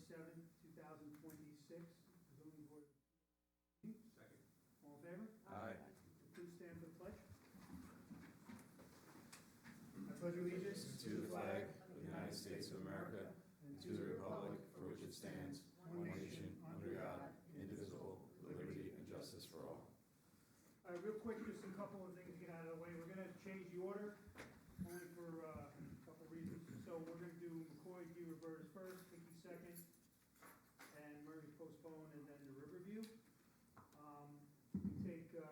7th, 2026, zoning board. Second. All in favor? Aye. Please stand for the pledge. I pledge allegiance To the flag of the United States of America and to the republic for which it stands, one nation, under God, indivisible, with liberty and justice for all. Real quick, just a couple of things to get out of the way. We're gonna change the order, only for a couple of reasons. So we're gonna do McCoy View Reverse first, Hickey second, and Murray postpone, and then the Riverview. We take, so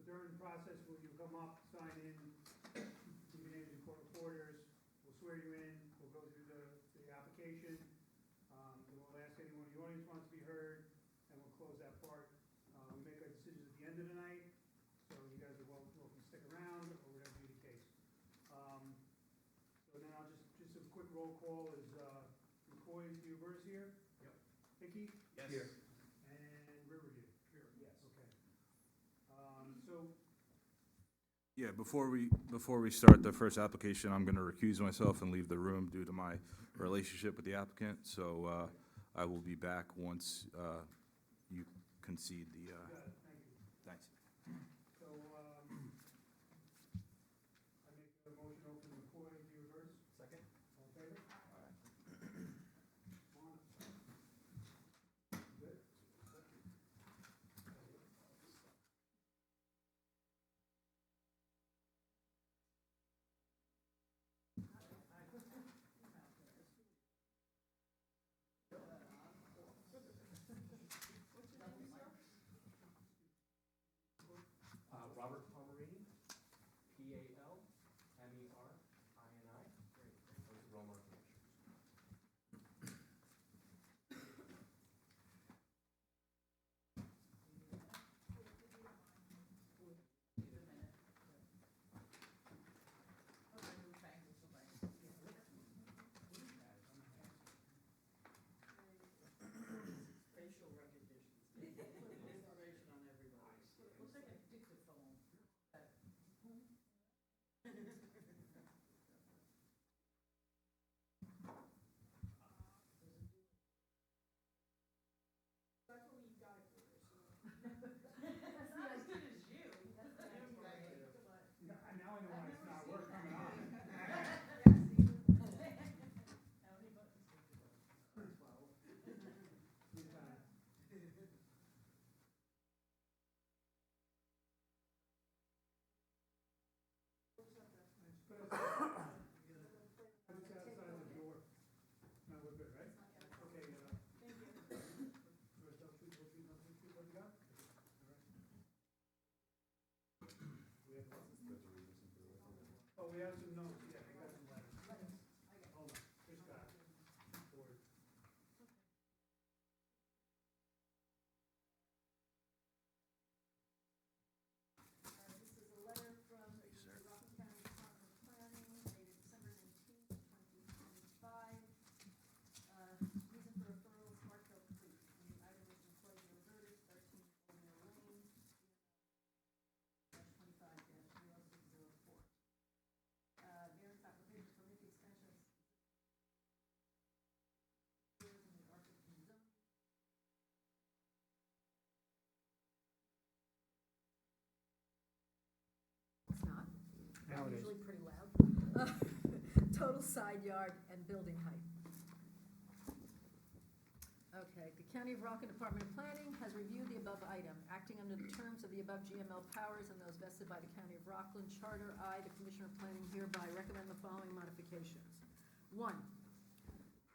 during the process, will you come up, sign in, give your names and court reporters, we'll swear you in, we'll go through the application. We'll ask anyone in the audience wants to be heard, and we'll close that part. We make our decisions at the end of the night, so you guys are welcome to stick around or whatever be the case. So now just a quick roll call is, McCoy, View Reverse here? Yep. Hickey? Yes. Here. And Riverview? Here. Yes. Okay. So, Yeah, before we start the first application, I'm going to recuse myself and leave the room due to my relationship with the applicant. So I will be back once you concede the. got it, thank you. Thanks. So, I make a motion to open McCoy View Reverse. Second. All in favor? On. Good. Robert Palmerini, Palmerini. Those are all my initials. Facial recognition. Information on everybody. Looks like a dictaphone. That's what we got it for. It's not as good as you. Now I know why it's not working coming on. How many buttons? 12. Put it outside the door. No, we're good, right? Okay, Thank you. what you got? Oh, we have some notes, yeah, we got some letters. Hold on, just got it. Forward. This is a letter from the Rockland County Department of Planning dated December 19th, 2025. Reason for referral is Markville Creek. And the item is employee reverters, 13 O'Neill Lane, 25-0604. Variance application for the extension of in the R15 zone. It's not. Now it is. Usually pretty loud. Total side yard and building height. Okay, the County of Rockland Department of Planning has reviewed the above item. Acting under the terms of the above GML powers and those vested by the County of Rockland Charter, I, the Commissioner of Planning, hereby recommend the following modifications. 1,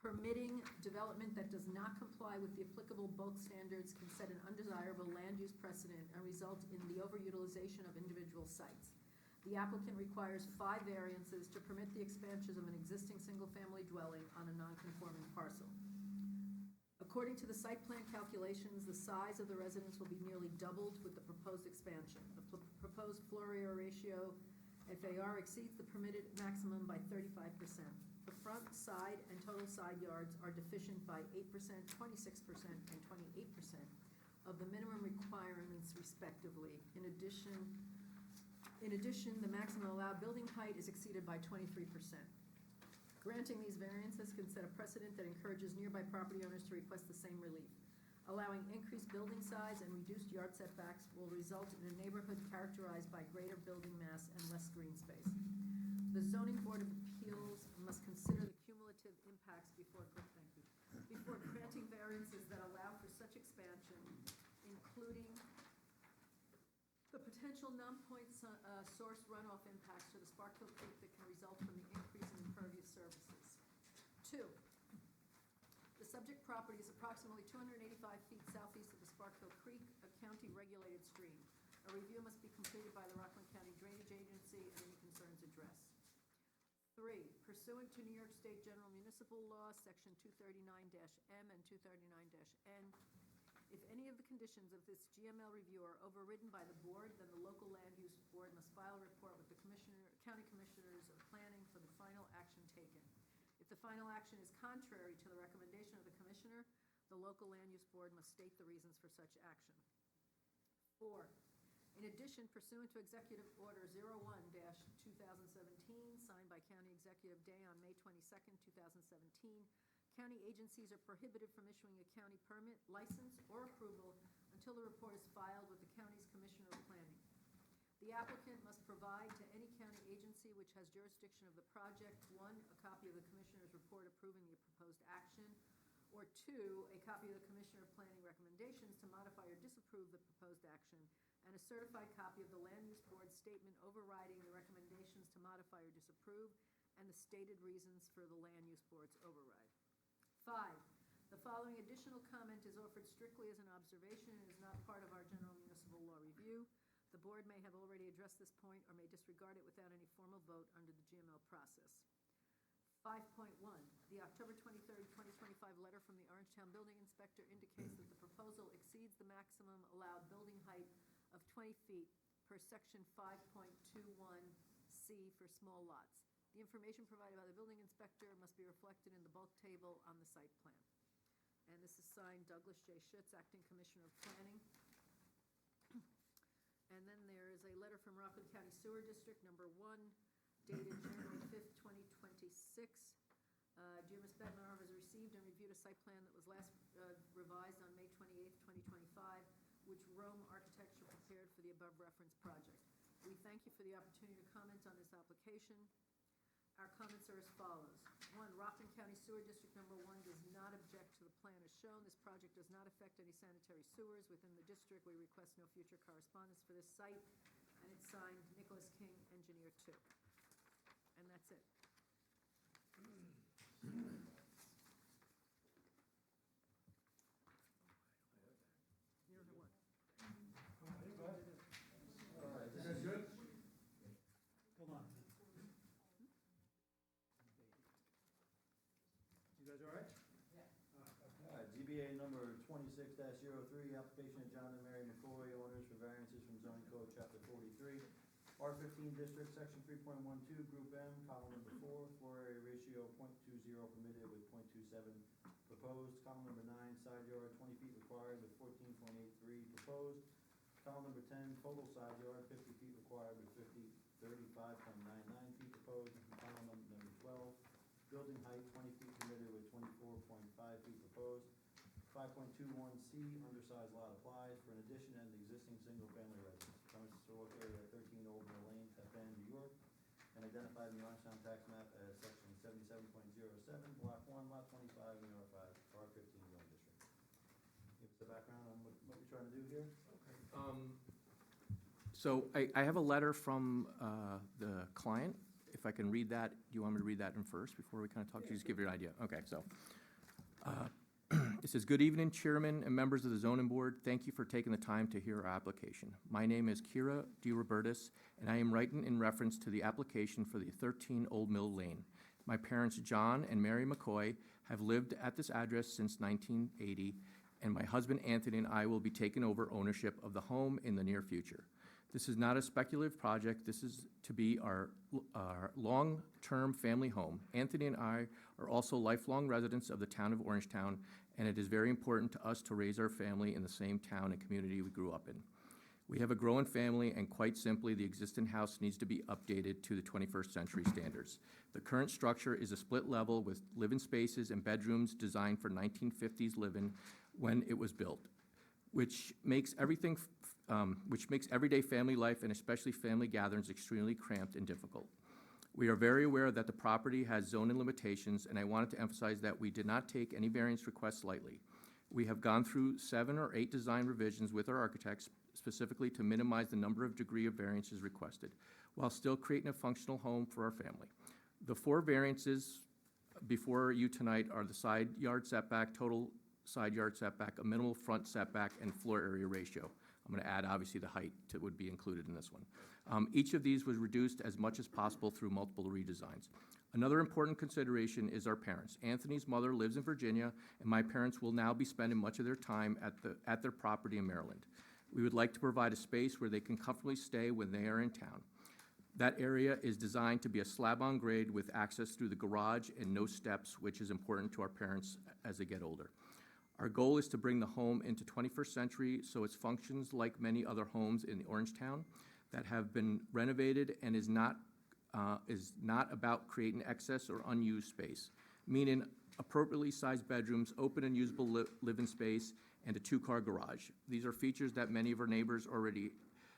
permitting development that does not comply with the applicable bulk standards can set an undesirable land use precedent and result in the overutilization of individual sites. The applicant requires 5 variances to permit the expansion of an existing single-family dwelling on a non-conforming parcel. According to the site plan calculations, the size of the residence will be nearly doubled with the proposed expansion. The proposed floor area ratio, FAR, exceeds the permitted maximum by 35%. The front, side, and total side yards are deficient by 8%, 26%, and 28% of the minimum requirements respectively. In addition, the maximum allowed building height is exceeded by 23%. Granting these variances can set a precedent that encourages nearby property owners to request the same relief. Allowing increased building size and reduced yard setbacks will result in a neighborhood characterized by greater building mass and less green space. The Zoning Board of Appeals must consider the cumulative impacts before granting variances that allow for such expansion, including the potential non-point source runoff impacts to the Sparkville Creek that can result from the increase in impervious surfaces. 2, the subject property is approximately 285 feet southeast of the Sparkville Creek, a county-regulated stream. A review must be completed by the Rockland County Drainage Agency and any concerns addressed. 3, pursuant to New York State General Municipal Law, Section 239-M and 239-N, if any of the conditions of this GML review are overridden by the board, then the local land use board must file a report with the county commissioners of planning for the final action taken. If the final action is contrary to the recommendation of the commissioner, the local land use board must state the reasons for such action. 4, in addition, pursuant to Executive Order 01-2017, signed by County Executive Day on May 22nd, 2017, county agencies are prohibited from issuing a county permit, license, or approval until the report is filed with the county's Commissioner of Planning. The applicant must provide to any county agency which has jurisdiction of the project, 1, a copy of the Commissioner's report approving the proposed action, or 2, a copy of the Commissioner of Planning recommendations to modify or disapprove the proposed action, and a certified copy of the Land Use Board's statement overriding the recommendations to modify or disapprove, and the stated reasons for the Land Use Board's override. 5, the following additional comment is offered strictly as an observation and is not part of our general municipal law review. The board may have already addressed this point or may disregard it without any formal vote under the GML process. 5.1, the October 23rd, 2025 letter from the Orangetown Building Inspector indicates that the proposal exceeds the maximum allowed building height of 20 feet per section 5.21C for small lots. The information provided by the building inspector must be reflected in the bulk table on the site plan. And this is signed Douglas J. Schutz, Acting Commissioner of Planning. And then there is a letter from Rockland County Sewer District, number 1, dated January 5th, 2026. Dear Ms. Bednar has received and reviewed a site plan that was last revised on May 28th, 2025, which Rome Architecture prepared for the above referenced project. We thank you for the opportunity to comment on this application. Our comments are as follows. 1, Rockland County Sewer District number 1 does not object to the plan as shown. This project does not affect any sanitary sewers within the district. We request no future correspondence for this site. And it's signed Nicholas King, Engineer 2. And that's it. You're the one. Is that good? Hold on. You guys all right? ZBA number 26-03, application of John and Mary McCoy, owners for variances from zoning code chapter 43, R15 district, section 3.12, group M, column number 4, floor area ratio 0.20 permitted with 0.27 proposed, column number 9, side yard 20 feet required with 14.83 proposed, column number 10, total side yard 50 feet required with 35.99 feet proposed, and column number 12, building height 20 feet permitted with 24.5 feet proposed. 5.21C, undersized lot applies for an addition and existing single-family residence. Premises are located at 13 Old Mill Lane, Pep End, New York, and identified in the Orangetown tax map as section 77.07, block 1, lot 25, in the R5, R15 zone district. Give us the background on what you're trying to do here. So I have a letter from the client. If I can read that, do you want me to read that in first before we kind of talk? Just give you an idea. Okay, so it says, "Good evening, Chairman and members of the Zoning Board. Thank you for taking the time to hear our application. My name is Kira DeRobertis, and I am writing in reference to the application for the 13 Old Mill Lane. My parents, John and Mary McCoy, have lived at this address since 1980, and my husband, Anthony, and I will be taking over ownership of the home in the near future. This is not a speculative project. This is to be our long-term family home. Anthony and I are also lifelong residents of the town of Orangetown, and it is very important to us to raise our family in the same town and community we grew up in. We have a growing family, and quite simply, the existing house needs to be updated to the 21st century standards. The current structure is a split level with living spaces and bedrooms designed for 1950s living when it was built, which makes everyday family life and especially family gatherings extremely cramped and difficult. We are very aware that the property has zoning limitations, and I wanted to emphasize that we did not take any variance requests lightly. We have gone through 7 or 8 design revisions with our architects specifically to minimize the number of degree of variances requested, while still creating a functional home for our family. The 4 variances before you tonight are the side yard setback, total side yard setback, a minimal front setback, and floor area ratio. I'm going to add, obviously, the height would be included in this one. Each of these was reduced as much as possible through multiple redesigns. Another important consideration is our parents. Anthony's mother lives in Virginia, and my parents will now be spending much of their time at their property in Maryland. We would like to provide a space where they can comfortably stay when they are in town. That area is designed to be a slab-on grade with access through the garage and no steps, which is important to our parents as they get older. Our goal is to bring the home into 21st century so it functions like many other homes in Orangetown that have been renovated and is not about creating excess or unused space, meaning appropriately sized bedrooms, open and usable living space, and a 2-car garage. These are features that many of our neighbors already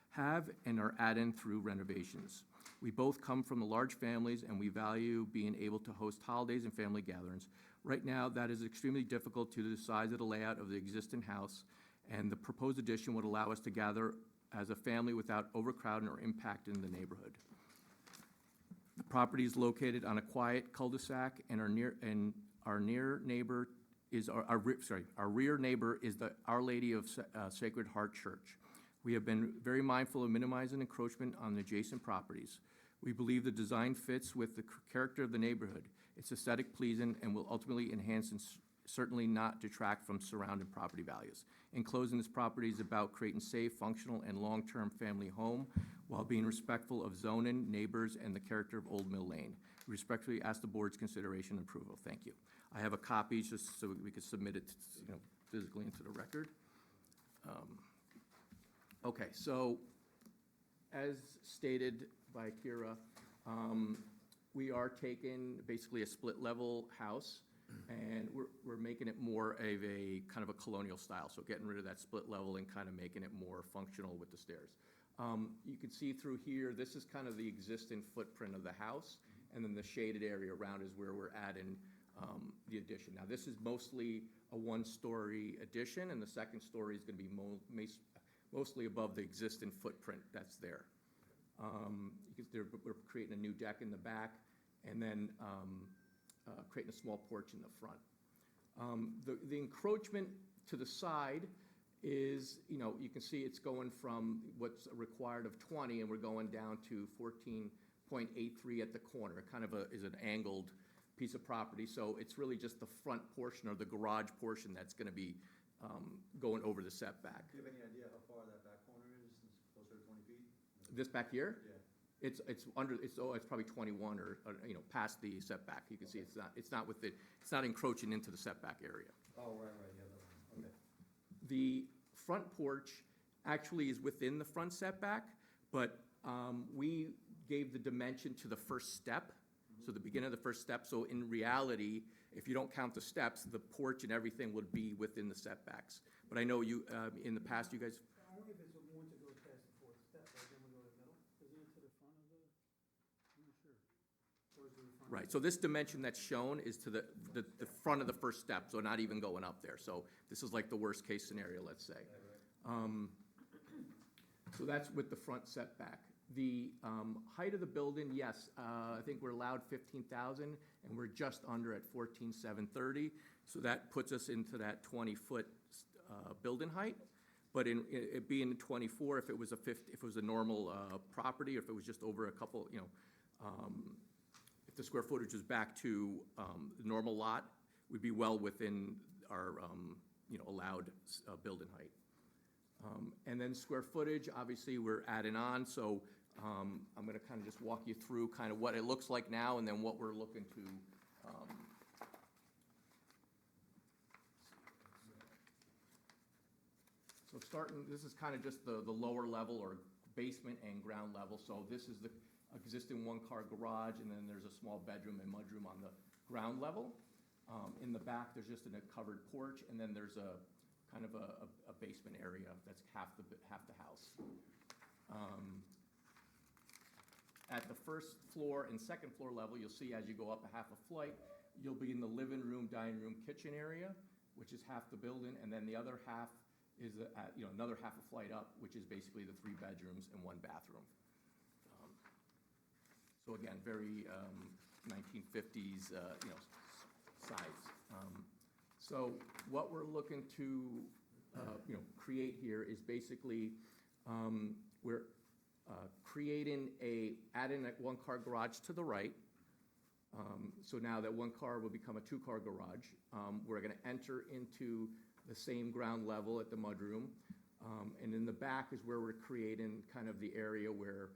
have and are adding through renovations. We both come from large families, and we value being able to host holidays and family gatherings. Right now, that is extremely difficult due to the size of the layout of the existing house, and the proposed addition would allow us to gather as a family without overcrowding or impacting the neighborhood. The property is located on a quiet cul-de-sac, and our rear neighbor is the Our Lady of Sacred Heart Church. We have been very mindful of minimizing encroachment on the adjacent properties. We believe the design fits with the character of the neighborhood. It's aesthetic pleasing and will ultimately enhance and certainly not detract from surrounding property values. In closing, this property is about creating safe, functional, and long-term family home while being respectful of zoning, neighbors, and the character of Old Mill Lane. We respectfully ask the board's consideration and approval. Thank you. I have a copy just so we could submit it, physically into the record. Okay, so as stated by Kira, we are taking basically a split-level house, and we're making it more of a kind of a colonial style, so getting rid of that split level and kind of making it more functional with the stairs. You can see through here, this is kind of the existing footprint of the house, and then the shaded area around is where we're adding the addition. Now, this is mostly a 1-story addition, and the second story is going to be mostly above the existing footprint that's there. We're creating a new deck in the back, and then creating a small porch in the front. The encroachment to the side is, you can see it's going from what's required of 20, and we're going down to 14.83 at the corner. It kind of is an angled piece of property, so it's really just the front portion or the garage portion that's going to be going over the setback. Do you have any idea how far that back corner is? It's closer to 20 feet? This back here? Yeah. It's probably 21 or past the setback. You can see it's not encroaching into the setback area. Oh, right, yeah, okay. The front porch actually is within the front setback, but we gave the dimension to the first step, so the beginning of the first step. So in reality, if you don't count the steps, the porch and everything would be within the setbacks. But I know you, in the past, you guys. Only if it's once it goes past the 4th step, right, then we go to the middle? Isn't it to the front of the, I'm not sure. Goes to the front. Right, so this dimension that's shown is to the front of the first step, so not even going up there. So this is like the worst-case scenario, let's say. So that's with the front setback. The height of the building, yes, I think we're allowed 15,000, and we're just under at 14,730. So that puts us into that 20-foot building height. But it being 24, if it was a normal property, or if it was just over a couple, if the square footage was back to the normal lot, we'd be well within our allowed building height. And then square footage, obviously, we're adding on, so I'm going to kind of just walk you through kind of what it looks like now and then what we're looking to. So So this is kind of just the lower level or basement and ground level. So this is the existing one-car garage, and then there's a small bedroom and mudroom on the ground level. In the back, there's just a covered porch, and then there's a kind of a basement area that's half the house. At the first floor and second floor level, you'll see as you go up a half a flight, you'll be in the living room, dining room, kitchen area, which is half the building, and then the other half is another half a flight up, which is basically the 3 bedrooms and 1 bathroom. So again, very 1950s, size. So what we're looking to, create here is basically we're adding a 1-car garage to the right. So now that 1 car will become a 2-car garage. We're going to enter into the same ground level at the mudroom. And in the back is where we're creating kind of the area where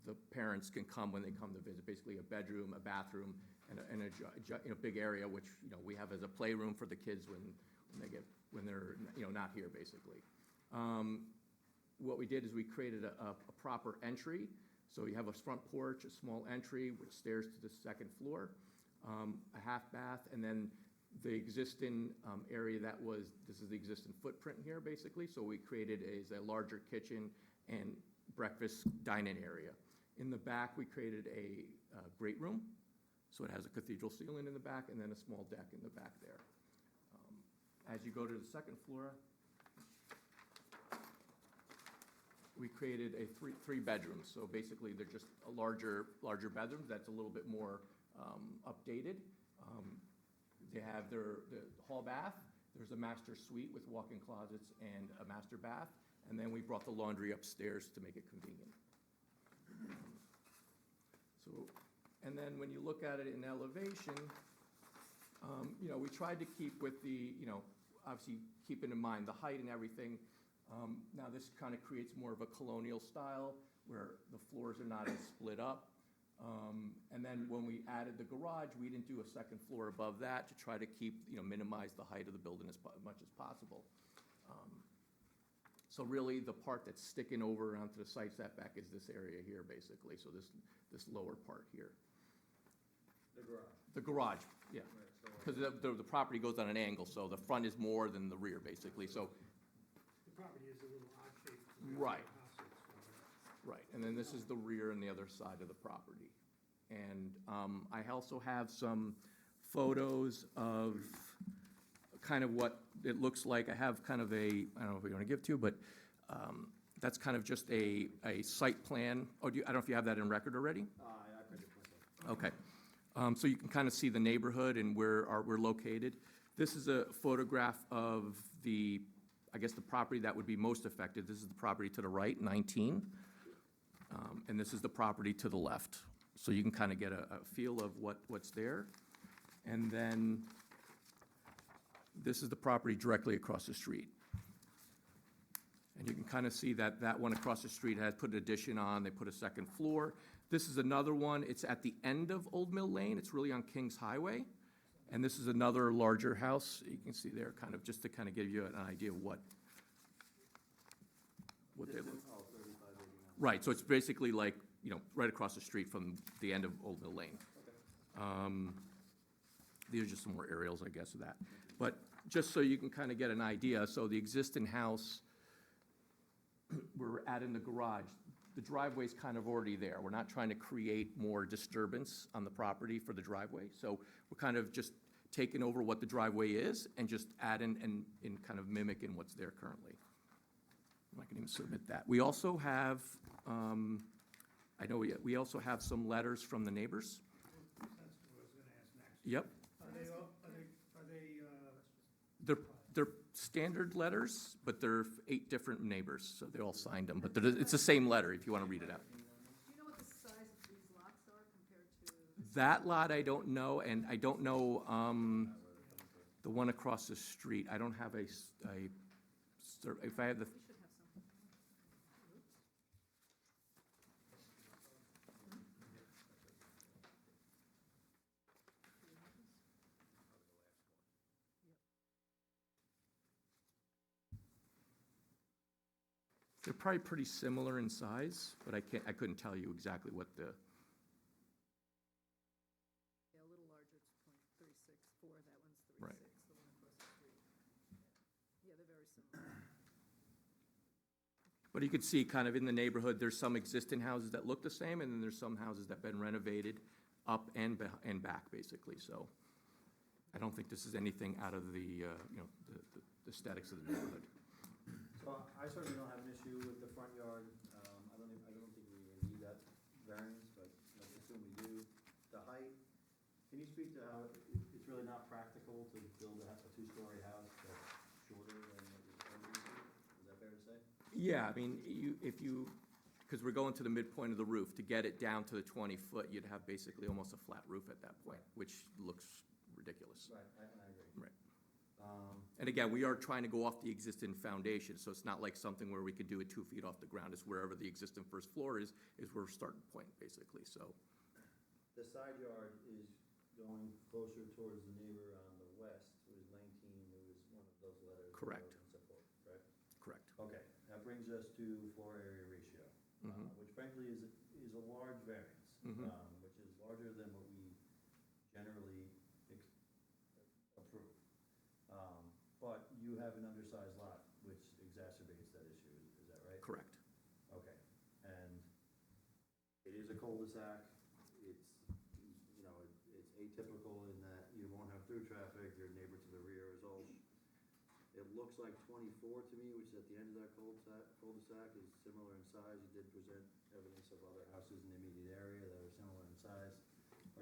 the parents can come when they come to visit, basically a bedroom, a bathroom, and a big area, which, we have as a playroom for the kids when they're not here, basically. What we did is we created a proper entry. So you have a front porch, a small entry with stairs to the second floor, a half bath, and then the existing area this is the existing footprint here, basically. So we created a larger kitchen and breakfast dining area. In the back, we created a great room. So it has a cathedral ceiling in the back and then a small deck in the back there. As you go to the second floor, we created a three bedrooms. So basically, they're just a larger bedrooms that's a little bit more updated. They have the hall bath. There's a master suite with walk-in closets and a master bath. And then we brought the laundry upstairs to make it convenient. And then when you look at it in elevation, we tried to keep with the, obviously keeping in mind the height and everything. Now this kind of creates more of a colonial style where the floors are not as split up. And then when we added the garage, we didn't do a second floor above that to try to keep, minimize the height of the building as much as possible. So really, the part that's sticking over onto the side setback is this area here, basically. So this lower part here. The garage. The garage, yeah. Right, so Because the property goes on an angle, so the front is more than the rear, basically. So The property is a little odd shaped. Right. Right, and then this is the rear and the other side of the property. And I also have some photos of kind of what it looks like. I have kind of I don't know if we want to give to you, but that's kind of just a site plan. Oh, I don't know if you have that in record already? I printed it myself. Okay. So you can kind of see the neighborhood and where we're located. This is a photograph of the property that would be most affected. This is the property to the right, 19. And this is the property to the left. So you can kind of get a feel of what's there. And then this is the property directly across the street. And you can kind of see that one across the street has put an addition on. They put a second floor. This is another one. It's at the end of Old Mill Lane. It's really on Kings Highway. And this is another larger house. You can see there kind of just to kind of give you an idea of what they look. Oh, 3589. Right, so it's basically like, right across the street from the end of Old Mill Lane. These are just some more aerials, I guess, of that. But just so you can kind of get an idea, so the existing house, we're adding the garage. The driveway's kind of already there. We're not trying to create more disturbance on the property for the driveway. So we're kind of just taking over what the driveway is and just adding and kind of mimicking what's there currently. I can even submit that. We also have, we also have some letters from the neighbors. That's what I was gonna ask next. Yep. They're standard letters, but they're 8 different neighbors, so they all signed them. But it's the same letter if you want to read it out. Do you know what the size of these lots are compared to? That lot I don't know, and I don't know the one across the street. I don't have if I had the. We should have something. Oops. They're probably pretty similar in size, but I couldn't tell you exactly what the, Yeah, a little larger, it's .364, that one's 36, Right. the one across the street. Yeah, they're very similar. but you could see kind of in the neighborhood, there's some existing houses that look the same, and then there's some houses that have been renovated up and back, basically, so I don't think this is anything out of the, the aesthetics of the neighborhood. So I certainly don't have an issue with the front yard. I don't think we even need that variance, but let's assume we do. The height, can you speak to how it's really not practical to build a two-story house that's shorter than what you're proposing to? Is that fair to say? Yeah, I mean, because we're going to the midpoint of the roof, to get it down to the 20-foot, you'd have basically almost a flat roof at that point, which looks ridiculous. Right, I agree. Right. And again, we are trying to go off the existing foundation, so it's not like something where we could do it 2 feet off the ground. It's wherever the existing first floor is where we're starting point, basically, so. The side yard is going closer towards the neighbor on the west, who is 19, who is one of those letters. of Correct. love and support, right? Correct. Okay, that brings us to floor area ratio, which frankly is a large variance, which is larger than what we generally approve. But you have an undersized lot, which exacerbates that issue, is that right? Correct. Okay, and it is a cul-de-sac, it's, it's atypical in that you won't have through traffic, your neighbor to the rear is old. It looks like 24 to me, which is at the end of that cul-de-sac, is similar in size. You did present evidence of other houses in the immediate area that are similar in size.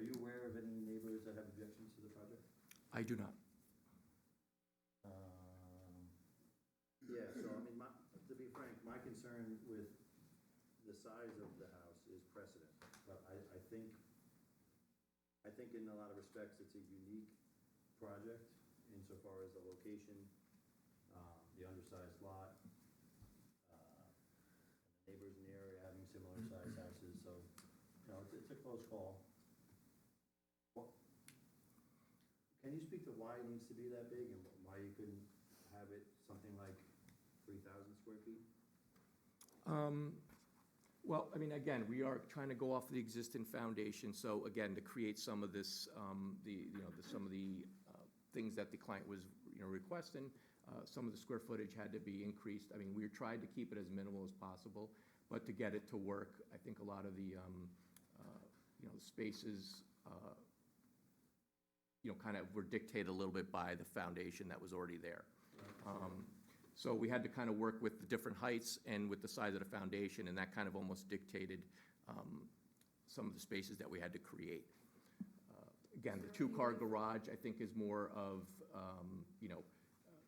Are you aware of any neighbors that have objections to the project? I do not. Yeah, so I mean, to be frank, my concern with the size of the house is precedent. But I think in a lot of respects, it's a unique project insofar as the location, the undersized lot, the neighbors in the area having similar sized houses, so, it's a close call. Can you speak to why it needs to be that big and why you couldn't have it something like 3,000 square feet? Well, I mean, again, we are trying to go off the existing foundation, so again, to create some of this, some of the things that the client was, requesting, some of the square footage had to be increased. I mean, we tried to keep it as minimal as possible, but to get it to work, I think a lot of the, the spaces, kind of were dictated a little bit by the foundation that was already there. So we had to kind of work with the different heights and with the size of the foundation, and that kind of almost dictated some of the spaces that we had to create. Again, the two-car garage, I think, is more of,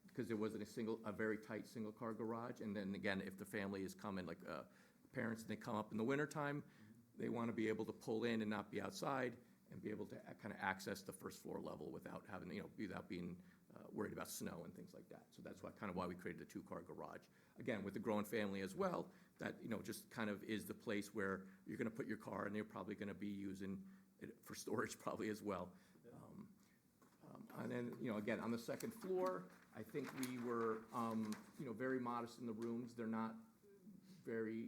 because there wasn't a very tight single-car garage, and then again, if the family is coming, like parents, and they come up in the wintertime, they want to be able to pull in and not be outside, and be able to kind of access the first floor level without having, without being worried about snow and things like that. So that's why we created the two-car garage. Again, with the growing family as well, that, just kind of is the place where you're going to put your car, and they're probably going to be using it for storage probably as well. And then, again, on the second floor, I think we were, very modest in the rooms. They're not very,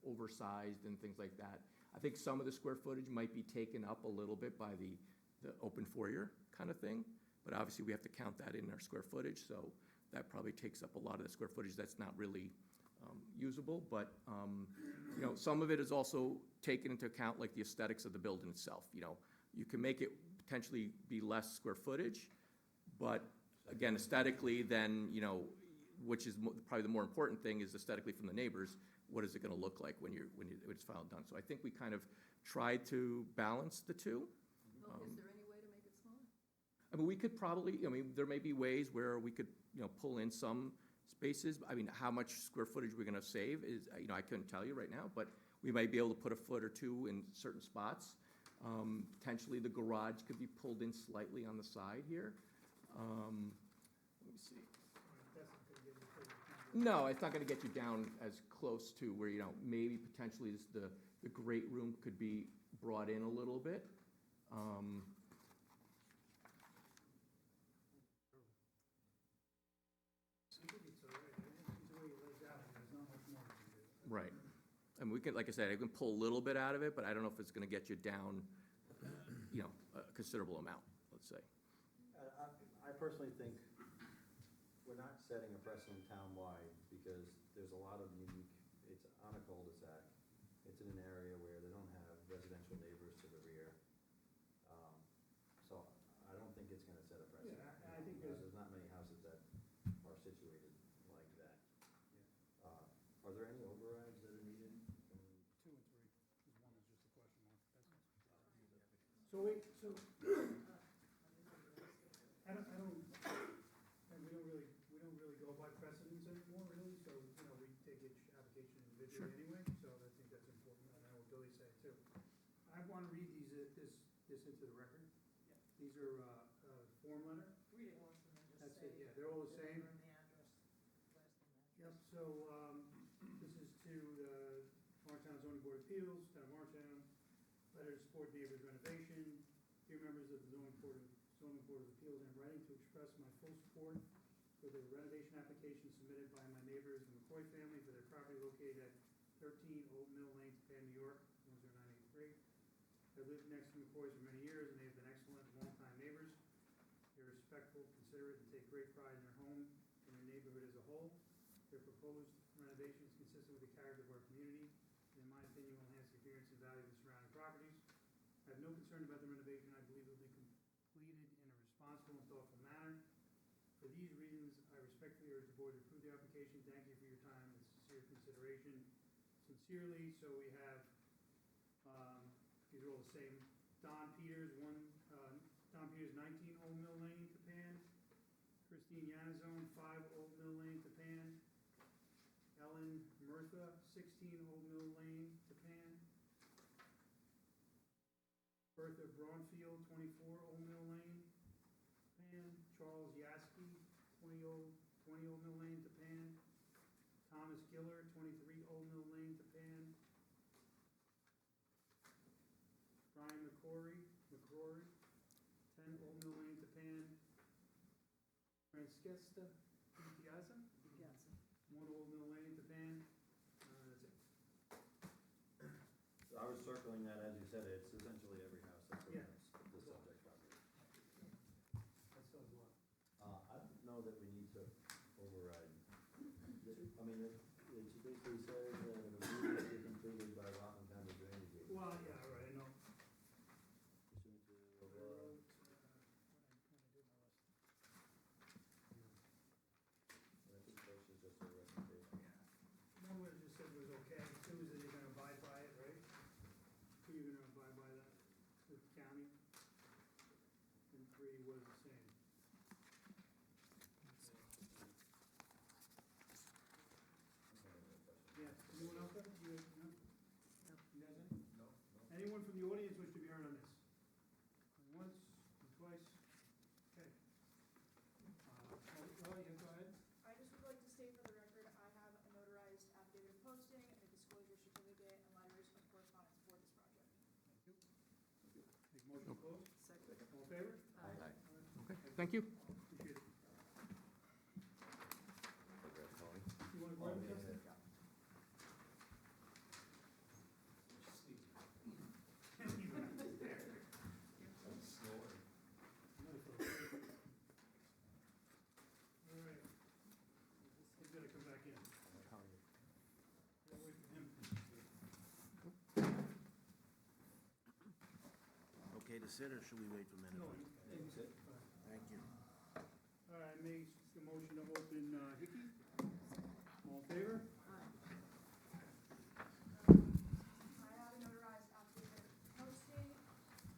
oversized and things like that. I think some of the square footage might be taken up a little bit by the open foyer kind of thing, but obviously we have to count that in our square footage, so that probably takes up a lot of the square footage that's not really usable, but, some of it is also taken into account, like the aesthetics of the building itself. You can make it potentially be less square footage, but again, aesthetically, then, which is probably the more important thing, is aesthetically from the neighbors, what is it going to look like when it's finally done? So I think we kind of tried to balance the two. Well, is there any way to make it smaller? I mean, we could probably, there may be ways where we could, pull in some spaces. I mean, how much square footage we're going to save is, I couldn't tell you right now, but we might be able to put a foot or two in certain spots. Potentially, the garage could be pulled in slightly on the side here. Let me see. That's not gonna get you further. No, it's not going to get you down as close to where, maybe potentially the great room could be brought in a little bit. I think it's all right. I think it's the way it lays out, there's not much more Right. And we can, like I said, I can pull a little bit out of it, but I don't know if it's gonna get you down, you know, a considerable amount, let's say. I personally think we're not setting a precedent town-wide, because there's a lot of unique, it's on a cul-de-sac. It's in an area where they don't have residential neighbors to the rear. So I don't think it's gonna set a precedent. Yeah, I think There's not many houses that are situated like that. Are there any overrides that are needed? 2 and 3, because 1 is just a question mark. So we don't, and we don't really go by precedents anymore, really, so, you know, we take each application individually anyway, so I think that's important, and I know what Billy's saying too. I want to read this into the record. These are, form letter. Read it once and then just That's say. it, yeah, they're all the same. And the address, last name. Yep, so, this is to the Orangetown Zoning Board of Appeals, Town of Orangetown, letter to support neighbors renovation. Dear members of the Zoning Board of Appeals, I'm writing to express my full support for the renovation application submitted by my neighbors, the McCoy family, for their property located at 13 Old Mill Lane, Japan, New York, 10983. I've lived next to McCoys for many years, and they've been excellent, longtime neighbors. They're respectful, considerate, and take great pride in their home and their neighborhood as a whole. Their proposed renovation is consistent with the character of our community, and in my opinion, will enhance the appearance and value of the surrounding properties. I have no concern about the renovation. I believe it will be completed in a responsible and thoughtful manner. For these reasons, I respectfully urge the board to approve the application. Thank you for your time and sincere consideration. Sincerely, so we have, these are all the same. Don Peters, 19 Old Mill Lane, Japan. Christine Yanazone, 5 Old Mill Lane, Japan. Ellen Murtha, 16 Old Mill Lane, Japan. Bertha Braunfield, 24 Old Mill Lane, Japan. Charles Yaski, 20 Old Mill Lane, Japan. Thomas Giller, 23 Old Mill Lane, Japan. Brian McCrory, 10 Old Mill Lane, Japan. Francesca Piazza, Yes. 1 Old Mill Lane, Japan. That's it. So I was circling that, as you said, it's essentially every house that's in Yeah. the subject property. That says a lot. I don't know that we need to override. I mean, it basically says that it will be completed by Rockland County Drainage Agency. Well, yeah, all right, I know. Pursuant to, I wrote, I think this is just a recommendation. one would have just said it was okay. 2 is that you're gonna abide by it, right? 2, you're gonna abide by that with the county. And 3 was the same. Yes, anyone else have, no? You guys any? No. Anyone from the audience wish to be heard on this? Once, twice? Okay. Oh, yeah, go ahead. I just would like to state for the record, I have a notarized affidavit of posting and a disclosure certificate and letters of correspondence for this project. Thank you. Make motion to close? Second. All in favor? Aye. Okay, thank you. Appreciate it. Tony? You want to go Oh, ahead, yeah, Justin? yeah. All right. He's gonna come back in. Gotta wait for him. Okay to sit, or should we wait for a minute? No, Thanks, it. Thank you. all right, make the motion to open, Hickey. All in favor? I have a notarized affidavit of posting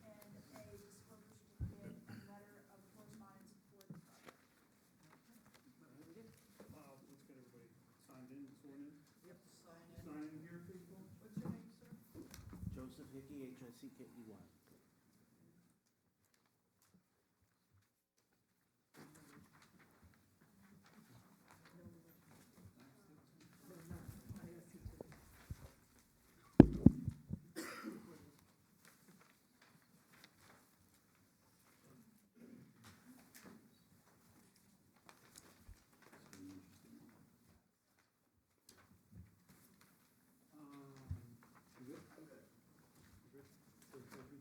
and a disclosure certificate and letter of correspondence for this project. Let's get everybody signed in, sworn in. Yep, sign in. Sign in here, please, Paul. What's your name, sir? Joseph Hickey, Hickey.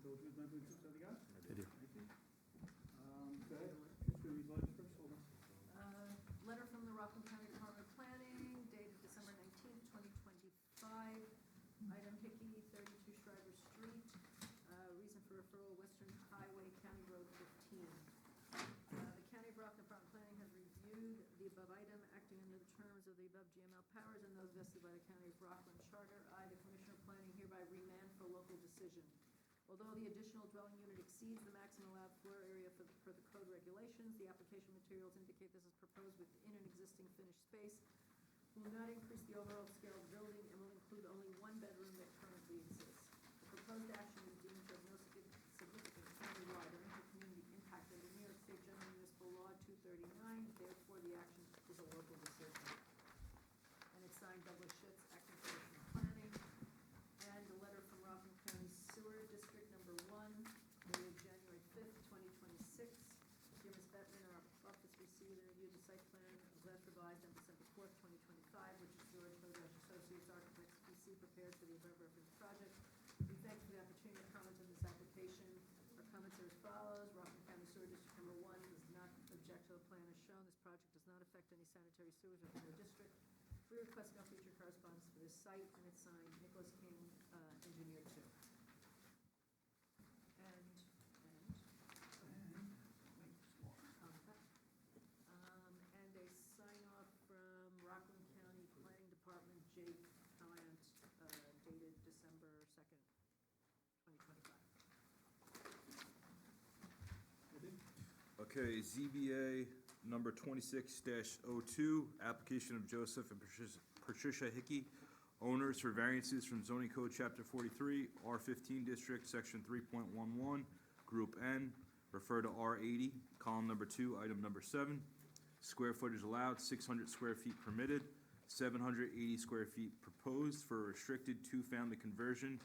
those with members of the guy? I do. Thank you. Go ahead, just read these letters first, hold on. Letter from the Rockland County Department of Planning dated December 19th, 2025. Item Hickey, 32 Shriver Street. Reason for referral, Western Highway, County Road 15. The County of Rockland Department of Planning has reviewed the above item, acting under the terms of the above GML powers and those vested by the County of Rockland Charter. I, the Commissioner of Planning, hereby remand for local decision. Although the additional dwelling unit exceeds the maximum allowed floor area for the code regulations, the application materials indicate this is proposed within an existing finished space, will not increase the overall scale of the building, and will include only one bedroom that currently exists. The proposed action is deemed to have no significant county-wide or intercommunity impact under New York State General Municipal Law 239, therefore the action is a local decision. And it's signed Douglas Schitz, Acting Commissioner of Planning. And a letter from Rockland County Sewer District Number 1, dated January 5th, 2026. Dear Ms. Bettman, our office received and reviewed the site plan as revised on December 4th, 2025, which is George Hodash Associates Architects PC prepared for the above referenced project. We thank you for the opportunity to comment on this application. Our comments are as follows. Rockland County Sewer District Number 1 does not object to the plan as shown. This project does not affect any sanitary sewers within the district. We request no future correspondence for this site, and it's signed Nicholas King, Engineer 2. And a sign off from Rockland County Planning Department, Jake Callant, dated December 2nd, 2025. Okay, ZBA number 26-02, application of Joseph and Patricia Hickey, owners for variances from zoning code chapter 43, R15 district, section 3.11, group N, refer to R80, column number 2, item number 7. Square footage allowed, 600 square feet permitted, 780 square feet proposed for a restricted two-family conversion,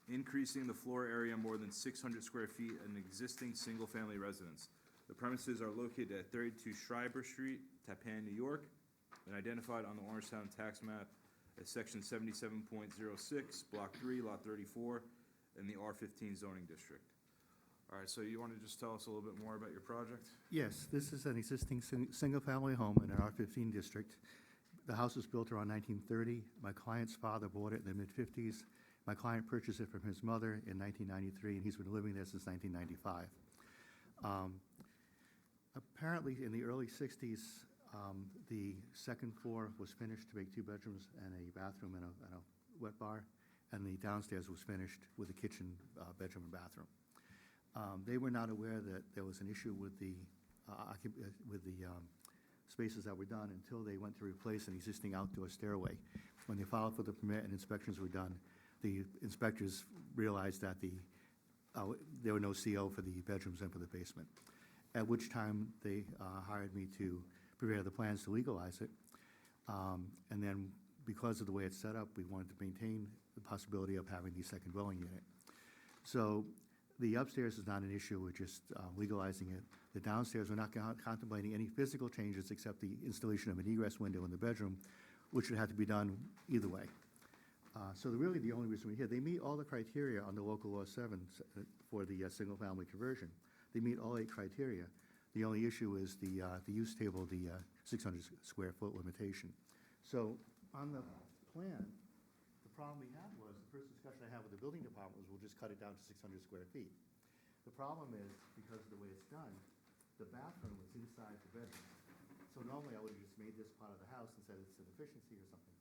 increasing the floor area more than 600 square feet at an existing single-family residence. The premises are located at 32 Schreiber Street, Tappan, New York, and identified on the Orangetown tax map as section 77.06, block 3, lot 34, in the R15 zoning district. All right, so you want to just tell us a little bit more about your project? Yes, this is an existing single-family home in an R15 district. The house was built around 1930. My client's father bought it in the mid-50s. My client purchased it from his mother in 1993, and he's been living there since 1995. Apparently, in the early 60s, the second floor was finished to make 2 bedrooms and a bathroom and a wet bar, and the downstairs was finished with a kitchen, bedroom, and bathroom. They were not aware that there was an issue with the spaces that were done until they went to replace an existing outdoor stairway. When they filed for the permit and inspections were done, the inspectors realized that there were no CO for the bedrooms and for the basement, at which time they hired me to prepare the plans to legalize it. And then, because of the way it's set up, we wanted to maintain the possibility of having the second dwelling unit. So the upstairs is not an issue, we're just legalizing it. The downstairs, we're not contemplating any physical changes except the installation of an egress window in the bedroom, which would have to be done either way. So really the only reason we're here, they meet all the criteria under local law 7 for the single-family conversion. They meet all 8 criteria. The only issue is the use table, the 600 square foot limitation. So on the plan, the problem we had was, the first discussion I had with the building department was we'll just cut it down to 600 square feet. The problem is, because of the way it's done, the bathroom was inside the bedroom. So normally I would have just made this part of the house and said it's an efficiency or something.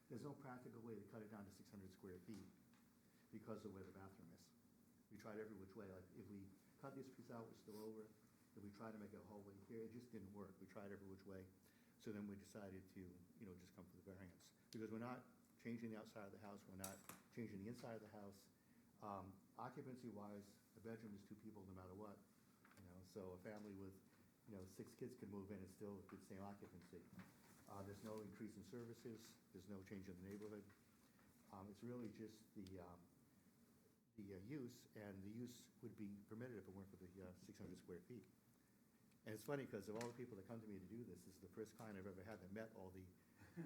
There's no practical way to cut it down to 600 square feet because of where the bathroom is. We tried every which way. Like, if we cut this piece out, we're still over. If we tried to make a hallway here, it just didn't work. We tried every which way. So then we decided to, just come for the variance. Because we're not changing the outside of the house, we're not changing the inside of the house. Occupancy-wise, a bedroom is 2 people no matter what. So a family with, 6 kids can move in and still get the same occupancy. There's no increase in services, there's no change in the neighborhood. It's really just the use, and the use would be permitted if it weren't for the 600 square feet. And it's funny, because of all the people that come to me to do this, this is the first client I've ever had that met all the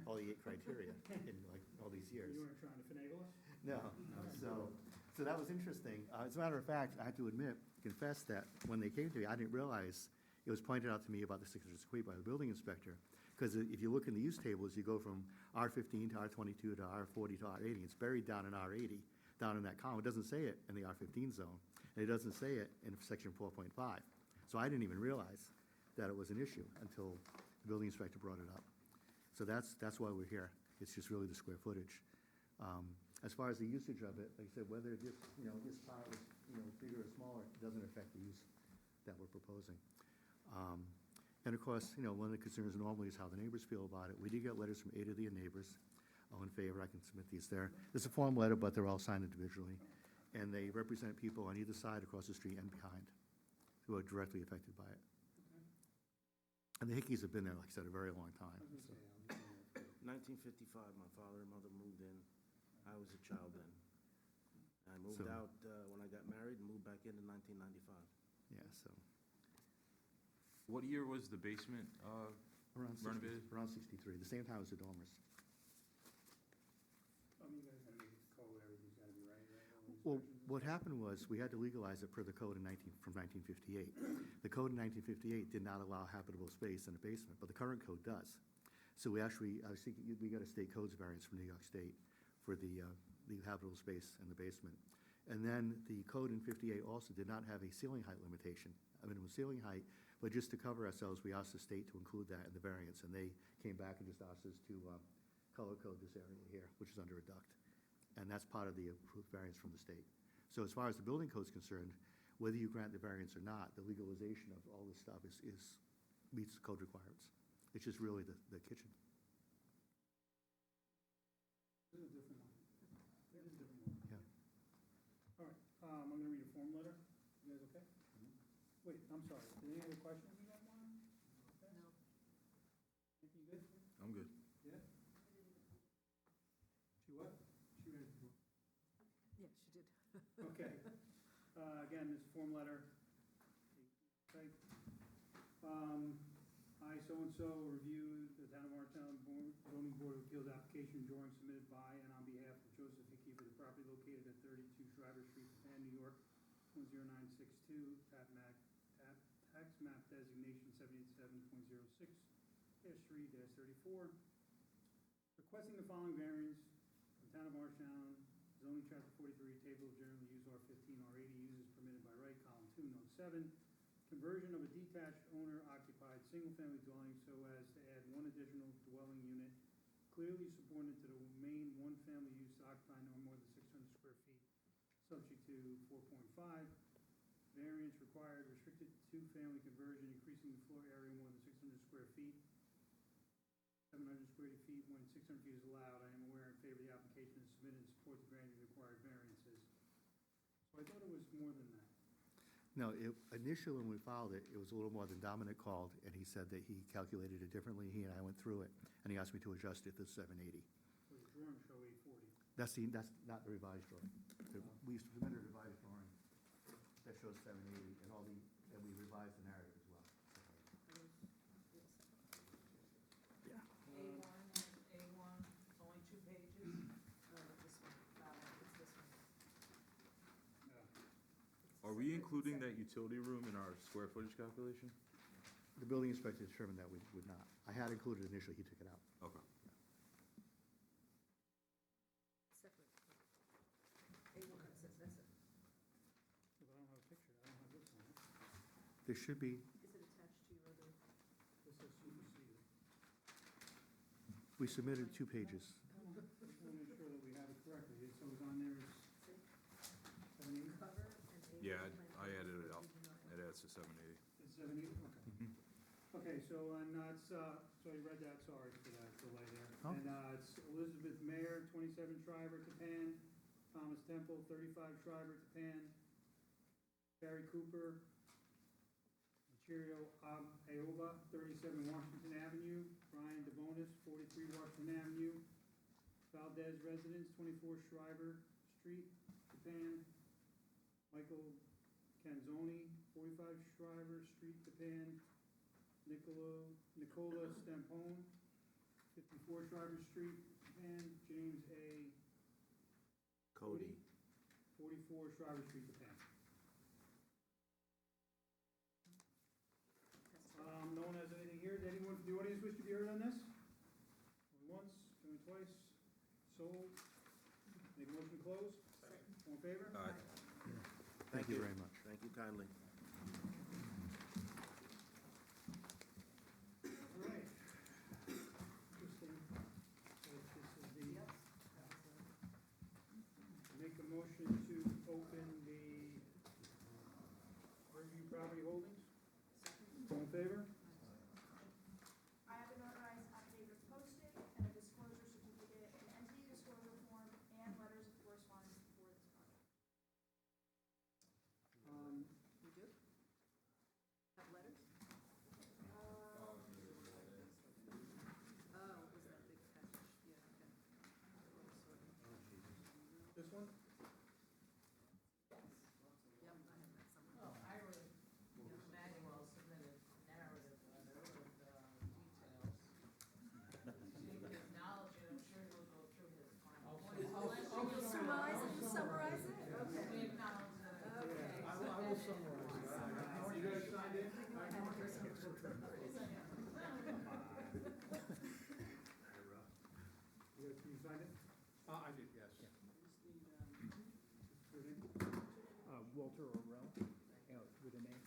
8 criteria in like all these years. You weren't trying to finagle us? No, so So that was interesting. As a matter of fact, I have to admit, confess that when they came to me, I didn't realize, it was pointed out to me about the 600 square feet by the building inspector. Because if you look in the use tables, you go from R15 to R22 to R40 to R80. It's buried down in R80, down in that column. It doesn't say it in the R15 zone, and it doesn't say it in section 4.5. So I didn't even realize that it was an issue until the building inspector brought it up. So that's why we're here. It's just really the square footage. As far as the usage of it, like I said, whether this, this part is, bigger or smaller, doesn't affect the use that we're proposing. And of course, one of the concerns normally is how the neighbors feel about it. We did get letters from 8 of the neighbors, all in favor. I can submit these there. It's a form letter, but they're all signed individually. And they represent people on either side, across the street and behind, who are directly affected by it. And the Hickeys have been there, like I said, a very long time. So. 1955, my father and mother moved in. I was a child then. I moved So- out when I got married and moved back in 1995. Yeah, so, What year was the basement, around Renovated? around 63, the same time as the dormers. You guys gotta make it code, everything's gotta be right? All these Well, sections? what happened was, we had to legalize it per the code from 1958. The code in 1958 did not allow habitable space in a basement, but the current code does. So we actually, I think we got a state codes variance from New York State for the habitable space in the basement. And then the code in 58 also did not have a ceiling height limitation, a minimum ceiling height, but just to cover ourselves, we asked the state to include that in the variance, and they came back and just asked us to color code this area here, which is under a duct. And that's part of the approved variance from the state. So as far as the building code's concerned, whether you grant the variance or not, the legalization of all this stuff meets the code requirements. It's just really the kitchen. This is a different one. This is a different one. Yeah. All right, I'm gonna read a form letter. You guys okay? Wait, I'm sorry. Any other questions you guys want? Okay. No. Think you good? I'm good. Yeah? She what? She ready to go? Yeah, she did. Okay. Again, this form letter. Okay. I, so-and-so, review the Town of Orangetown Zoning Board of Appeals application drawing submitted by and on behalf of Joseph Hickey for the property located at 32 Shriver Street, Japan, New York, 10962, tax map designation 787.06-3-34. Requesting the following variance from Town of Orangetown, zoning chapter 43, table of general use R15, R80, uses permitted by right, column 2, note 7. Conversion of a detached owner-occupied single-family dwelling so as to add one additional dwelling unit clearly subordinate to the main one-family use to occupy no more than 600 square feet, subject to 4.5. Variance required, restricted to two-family conversion, increasing the floor area more than 600 square feet, 700 square feet when 600 feet is allowed. I am aware in favor of the application and submitted in support of granting the required variances. So I thought it was more than that. No, initially when we filed it, it was a little more than Dominic called, and he said that he calculated it differently. He and I went through it, and he asked me to adjust it to 780. So the drawing show 840. That's not the revised drawing. We submitted a revised drawing that shows 780, and we revised the narrative as well. A1, it's only 2 pages. This one, it's this one. Are we including that utility room in our square footage calculation? The building inspector determined that we would not. I had included initially, he took it out. Okay. Separate. A1, it says, that's it. But I don't have a picture, I don't have this one. There should be, Is it attached to your other? This is superseded. we submitted 2 pages. I just want to make sure that we have it correctly. So it's on there as 780? Cover and A1. Yeah, plan. I added it up. You do not It have- adds to 780. It's 780, okay. Okay, so, and that's, so I read that, sorry for that delay there. Oh. And, it's Elizabeth Mayer, 27 Shriver, Japan, Thomas Temple, 35 Shriver, Japan, Barry Cooper, Chirio Aoba, 37 Washington Avenue, Brian DeBonis, 43 Washington Avenue, Valdez Residence, 24 Shriver Street, Japan, Michael Canzoni, 45 Shriver Street, Japan, Nicola Stampone, 54 Shriver Street, Japan, James A. Cody. 45 44 Shriver Street, Japan. No one has anything here. Does anyone from the audience wish to be heard on this? Going once, going twice, sold. Make a motion to close? All in favor? Aye. Thank you very much. Thank you kindly. All right. Interesting. So this is the, make a motion to open the Riverview Property Holdings. All in favor? I have a notarized affidavit posted and a disclosure certificate, an entity disclosure form, and letters of correspondence for this project. You do? Have letters? Oh, was that big package? Yeah, okay. This one? Yep, I have that somewhere. Well, I wrote, Manuel submitted narrative letter with details. He can acknowledge it, I'm sure he'll go through his final. You'll surmise it and summarize it? Okay. We acknowledge that. Okay. I will summarize it. You guys signed it? You signed it? I did, yes. Your name? Walter Orell, with a name.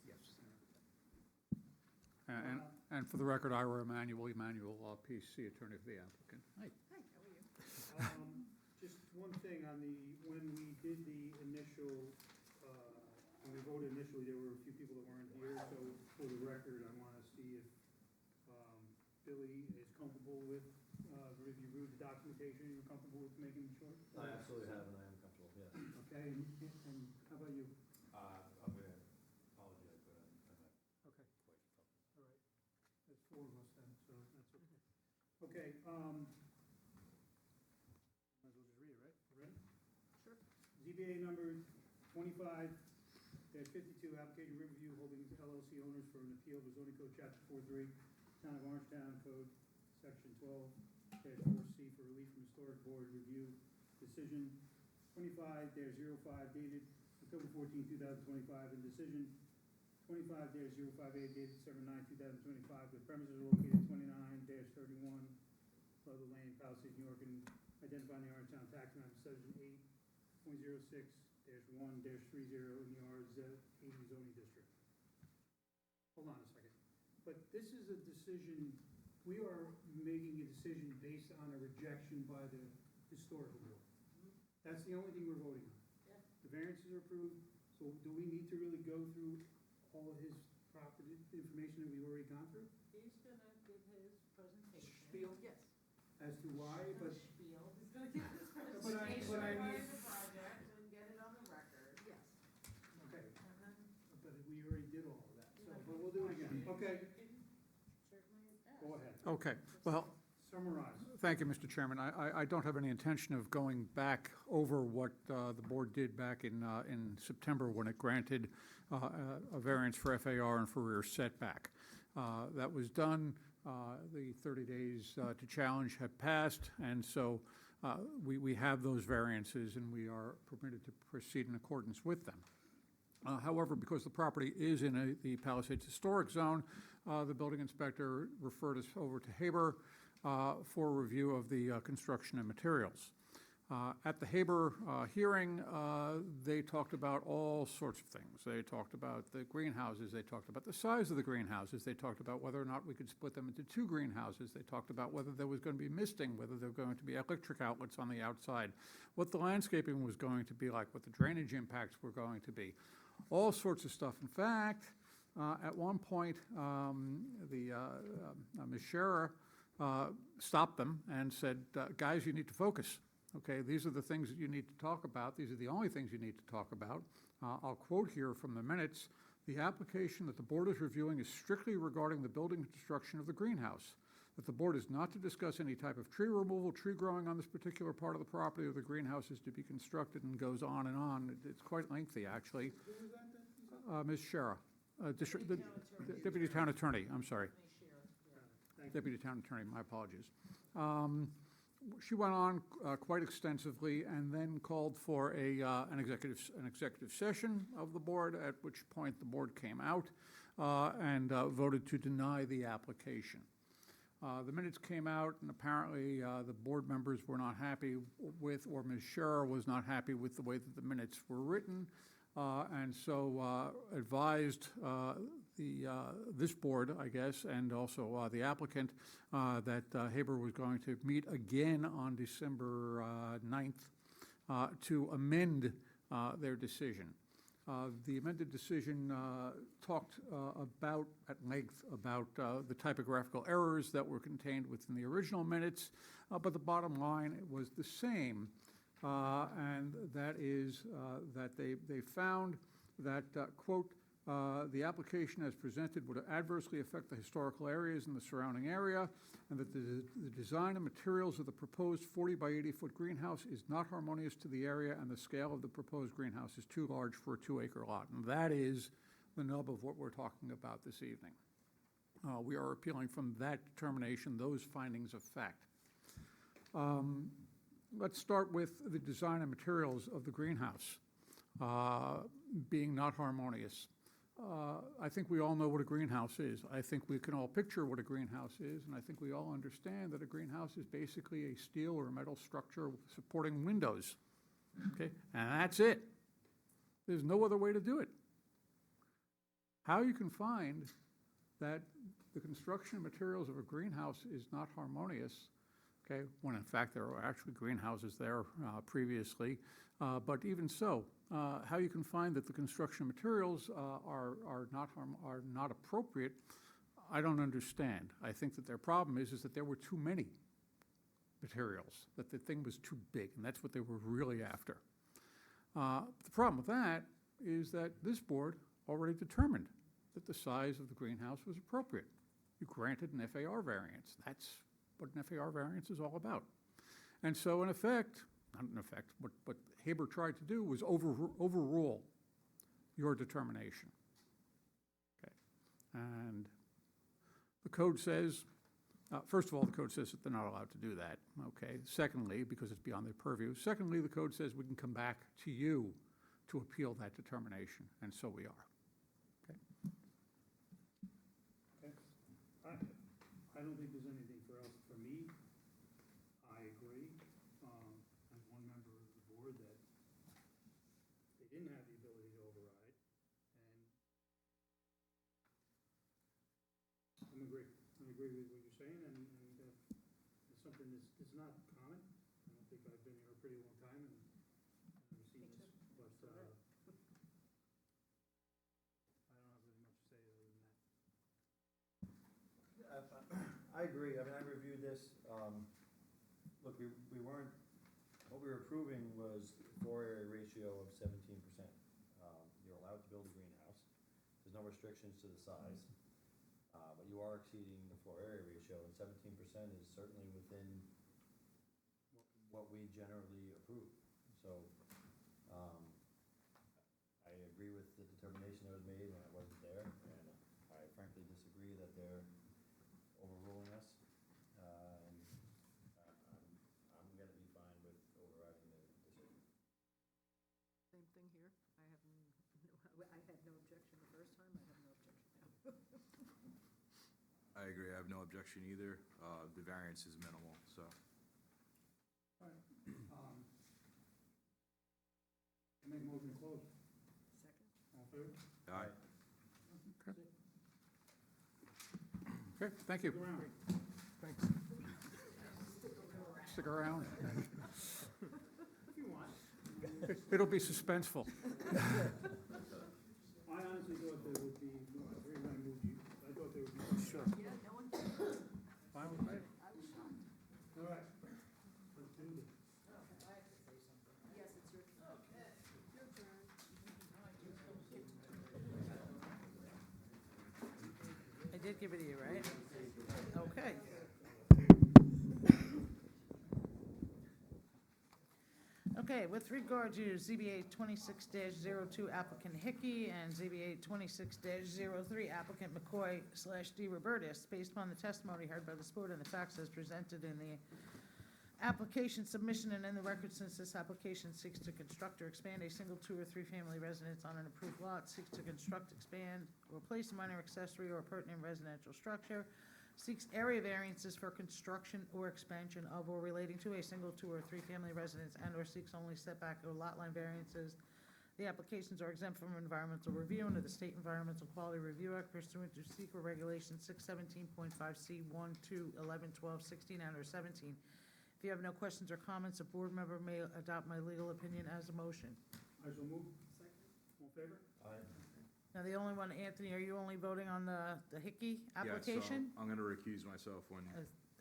Yes. And for the record, Ira Emanuel, PC, attorney for the applicant. Hi. Hi, how are you? Just one thing on the, when we did the initial, when we voted initially, there were a few people that weren't here, so for the record, I want to see if Billy is comfortable with, if you reviewed the documentation, you're comfortable with making the choice? I absolutely have, and I am comfortable, yes. Okay, and how about you? I'm gonna apologize, but I'm not Okay, quite comfortable. all right. There's four of us then, so that's okay. Okay, might as well just read it, right? You ready? Sure. ZBA number 25-52, application Riverview Holdings LLC owners for an appeal of zoning code chapter 4-3, Town of Orangetown Code, section 12-4C for relief from historic board review decision 25-05 dated October 14, 2025, and decision 25-058 dated December 9, 2025. The premises are located at 29-31 Ludlow Lane, Palisades, New York, and identifying the Orangetown tax map, section 8.06-1-30 in the R80 zoning district. Hold on a second. But this is a decision, we are making a decision based on a rejection by the historical board. That's the only thing we're voting on. Yeah. The variances are approved, so do we need to really go through all of his property information that we've already gone through? He's gonna give his presentation. Spiel Yes. as to why, but, Spiel, he's gonna give his But I- presentation but I regarding mean- the project and get it on the record. Yes. okay, And then but we already did all of that, so, but we'll do it again. Okay, you can certainly ask. go ahead. Okay, well, Summarize. thank you, Mr. Chairman. I don't have any intention of going back over what the board did back in September when it granted a variance for FAR and for rear setback. That was done. The 30 days to challenge had passed, and so we have those variances, and we are permitted to proceed in accordance with them. However, because the property is in the Palisades Historic Zone, the building inspector referred us over to Haber for review of the construction and materials. At the Haber hearing, they talked about all sorts of things. They talked about the greenhouses, they talked about the size of the greenhouses, they talked about whether or not we could split them into two greenhouses, they talked about whether there was going to be misting, whether there were going to be electric outlets on the outside, what the landscaping was going to be like, what the drainage impacts were going to be, all sorts of stuff. In fact, at one point, Ms. Scherer stopped them and said, guys, you need to focus. Okay, these are the things that you need to talk about. These are the only things you need to talk about. I'll quote here from the minutes. The application that the board is reviewing is strictly regarding the building and construction of the greenhouse. That the board is not to discuss any type of tree removal, tree growing on this particular part of the property, or the greenhouse is to be constructed, and goes on and on. It's quite lengthy, actually. Ms. Scherer, Deputy Town Attorney, I'm sorry. Thank you. Deputy Town Attorney, my apologies. She went on quite extensively and then called for an executive session of the board, at which point the board came out and voted to deny the application. The minutes came out, and apparently the board members were not happy with, or Ms. Scherer was not happy with the way that the minutes were written, and so advised this board, I guess, and also the applicant, that Haber was going to meet again on December 9th to amend their decision. The amended decision talked at length about the typographical errors that were contained within the original minutes, but the bottom line was the same, and that is that they found that, quote, the application as presented would adversely affect the historical areas in the surrounding area, and that the design and materials of the proposed 40 by 80-foot greenhouse is not harmonious to the area, and the scale of the proposed greenhouse is too large for a 2-acre lot. And that is the nub of what we're talking about this evening. We are appealing from that determination, those findings of fact. Let's start with the design and materials of the greenhouse being not harmonious. I think we all know what a greenhouse is. I think we can all picture what a greenhouse is, and I think we all understand that a greenhouse is basically a steel or metal structure supporting windows, okay? And that's it. There's no other way to do it. How you can find that the construction materials of a greenhouse is not harmonious, okay, when in fact there are actually greenhouses there previously, but even so, how you can find that the construction materials are not appropriate, I don't understand. I think that their problem is that there were too many materials, that the thing was too big, and that's what they were really after. The problem with that is that this board already determined that the size of the greenhouse was appropriate. You granted an FAR variance. That's what an FAR variance is all about. And so in effect, not in effect, what Haber tried to do was overrule your determination. Okay. And the code says, first of all, the code says that they're not allowed to do that. Okay. Secondly, because it's beyond their purview. Secondly, the code says we can come back to you to appeal that determination, and so we are. Okay. Okay. I don't think there's anything for me. I agree, as one member of the board, that they didn't have the ability to override, and I agree with what you're saying, and it's something that's not common. I don't think I've been here a pretty long time, and I've never seen this, but, I don't have really much to say other than that. I agree. I mean, I reviewed this. Look, we weren't, what we were approving was floor area ratio of 17%. You're allowed to build a greenhouse. There's no restrictions to the size, but you are exceeding the floor area ratio, and 17% is certainly within what we generally approve. So, I agree with the determination that was made when I wasn't there, and I frankly disagree that they're overruling us. I'm going to be fine with overriding the decision. Same thing here. I had no objection the first time. I have no objection now. I agree, I have no objection either. The variance is minimal, so. All right. I make a motion to close. Second. All in favor? Aye. Okay, thank you. Stick around. Thanks. Stick around. If you want. It'll be suspenseful. I honestly thought there would be, the reason I moved you, I thought there would be. Sure. Yeah, no one, Fine with me. I was shocked. All right. Let's do this. Yes, it's your turn. Your turn. I did give it to you, right? Okay. Okay, with regard to ZBA 26-02 applicant Hickey and ZBA 26-03 applicant McCoy/D. Robertus, based upon the testimony heard by this board and the facts as presented in the Application submission and in the record, since this application seeks to construct or expand a single 2 or 3 family residence on an approved lot, seeks to construct, expand, or place a minor accessory or pertinent residential structure, seeks area variances for construction or expansion of or relating to a single 2 or 3 family residence, and/or seeks only setback or lot line variances. The applications are exempt from environmental review under the State Environmental Quality Review Act pursuant to secret Regulation 617.5C 1, 2, 11, 12, 16, and/or 17. If you have no questions or comments, a board member may adopt my legal opinion as a motion. I shall move. Second. All in favor? Now, the only one, Anthony, are you only voting on the Hickey application? Yeah, so I'm gonna recuse myself when,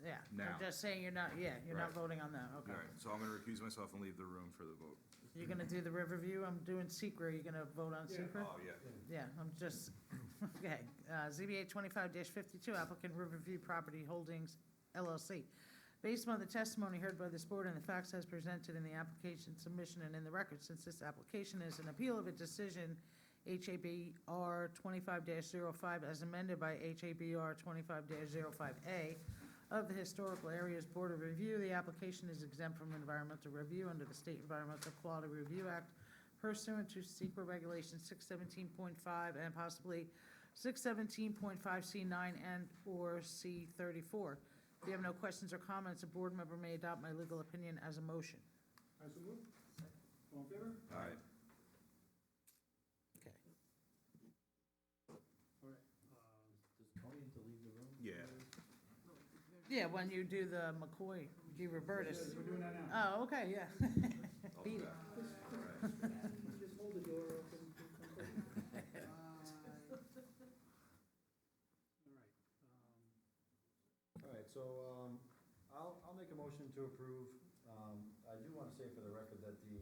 Yeah, Now. I'm just saying you're not, you're not Right. voting on that, okay. alright, so I'm gonna recuse myself and leave the room for the vote. You're gonna do the Riverview, I'm doing secret, you're gonna vote on Yeah. secret? Oh, yeah. Yeah, I'm just, okay. ZBA 25-52, applicant Riverview Property Holdings LLC. Based on the testimony heard by this board and the facts as presented in the application submission and in the record, since this application is an appeal of a decision HABR 25-05 as amended by HABR 25-05A of the Historical Areas Board of Review, the application is exempt from environmental review under the State Environmental Quality Review Act pursuant to secret regulation 617.5 and possibly 617.5C9 and/or C34. If you have no questions or comments, a board member may adopt my legal opinion as a motion. I shall move. All in favor? Alright, Okay. All right. Does Tony need to leave the room? yeah. Yeah, when you do the McCoy de Robertis. We're doing that now. Oh, okay, yeah. Beat it. Just hold the door open. All right, so, I'll make a motion to approve. I do want to say for the record that the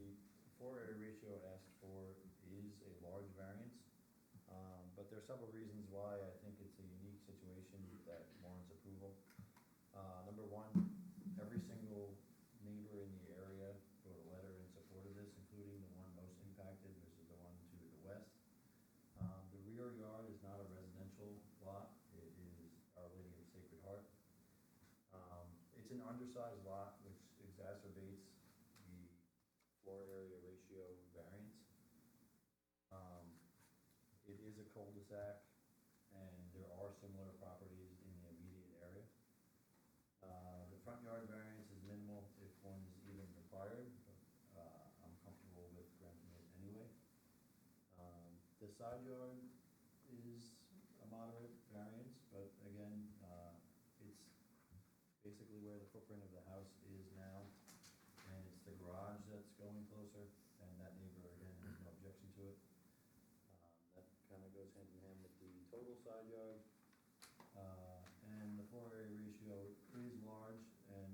floor area ratio asked for is a large variance. But there are several reasons why I think it's a unique situation that warrants approval. Number one, every single neighbor in the area wrote a letter in support of this, including the one most impacted, which is the one to the west. The rear yard is not a residential lot, it is Our Lady of Sacred Heart. It's an undersized lot, which exacerbates the floor area ratio variance. It is a cul-de-sac, and there are similar properties in the immediate area. The front yard variance is minimal if one is even required, but I'm comfortable with granting it anyway. The side yard is a moderate variance, but again, it's basically where the footprint of the house is now, and it's the garage that's going closer, and that neighbor, again, has no objection to it. That kind of goes hand in hand with the total side yard. And the floor area ratio is large and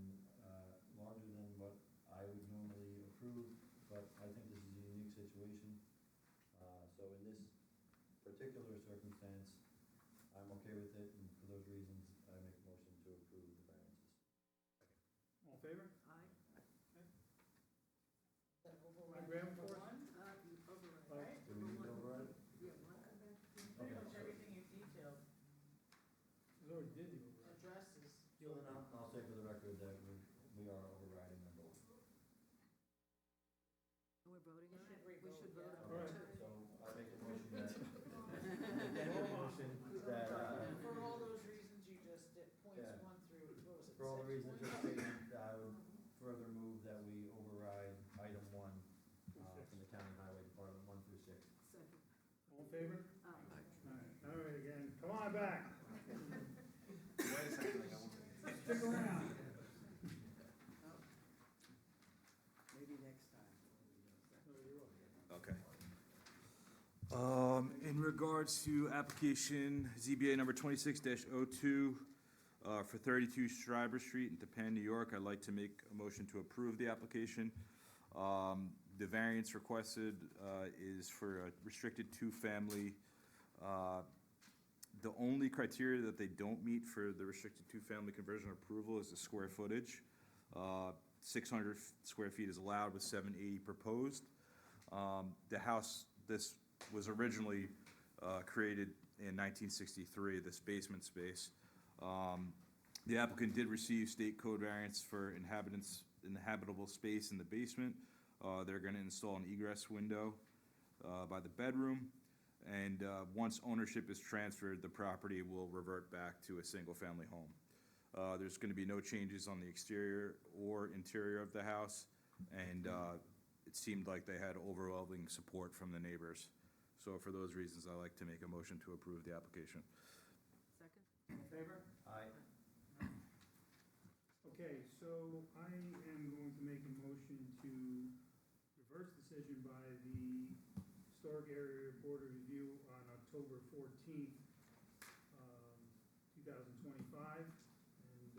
larger than what I would normally approve, but I think this is a unique situation. So in this particular circumstance, I'm okay with it, and for those reasons, I make a motion to approve the variances. All in favor? Aye. Graham, for us? Override, right? Do we need to override? Yeah, one come back. Pretty much everything you detailed, We already did the override. addresses. So then I'll say for the record that we are overriding number one. We're voting on it? We We should should vote, vote on All it. right. So I make a motion that, For all those reasons you just did, points Yeah. 1 through, what was it? for all the 6 reasons points? just stated, I would further move that we override item one from the county highway department, 1 through 6. Second. All in favor? Aye. All right, again, come on back. Wait a second, I got one. Stick around. Maybe next time. Okay. In regards to application ZBA number 26-02, for 32 Schreiber Street in Tappan, New York, I'd like to make a motion to approve the application. The variance requested, is for a restricted two-family. The only criteria that they don't meet for the restricted two-family conversion approval is the square footage. 600 square feet is allowed with 780 proposed. The house, this was originally created in 1963, this basement space. The applicant did receive state code variance for inhabitable space in the basement. They're gonna install an egress window by the bedroom. And once ownership is transferred, the property will revert back to a single-family home. There's gonna be no changes on the exterior or interior of the house, and it seemed like they had overwhelming support from the neighbors. So for those reasons, I'd like to make a motion to approve the application. Second? All in favor? Aye. Okay, so I am going to make a motion to reverse decision by the Historic Area Board of Review on October 14th, 2025, and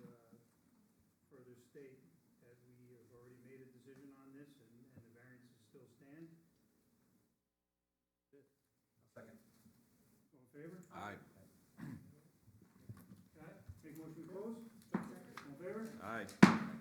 further state that we have already made a decision on this and the variances still stand. Second. All in favor? Aye. Okay, make motion to close? All in favor? Aye.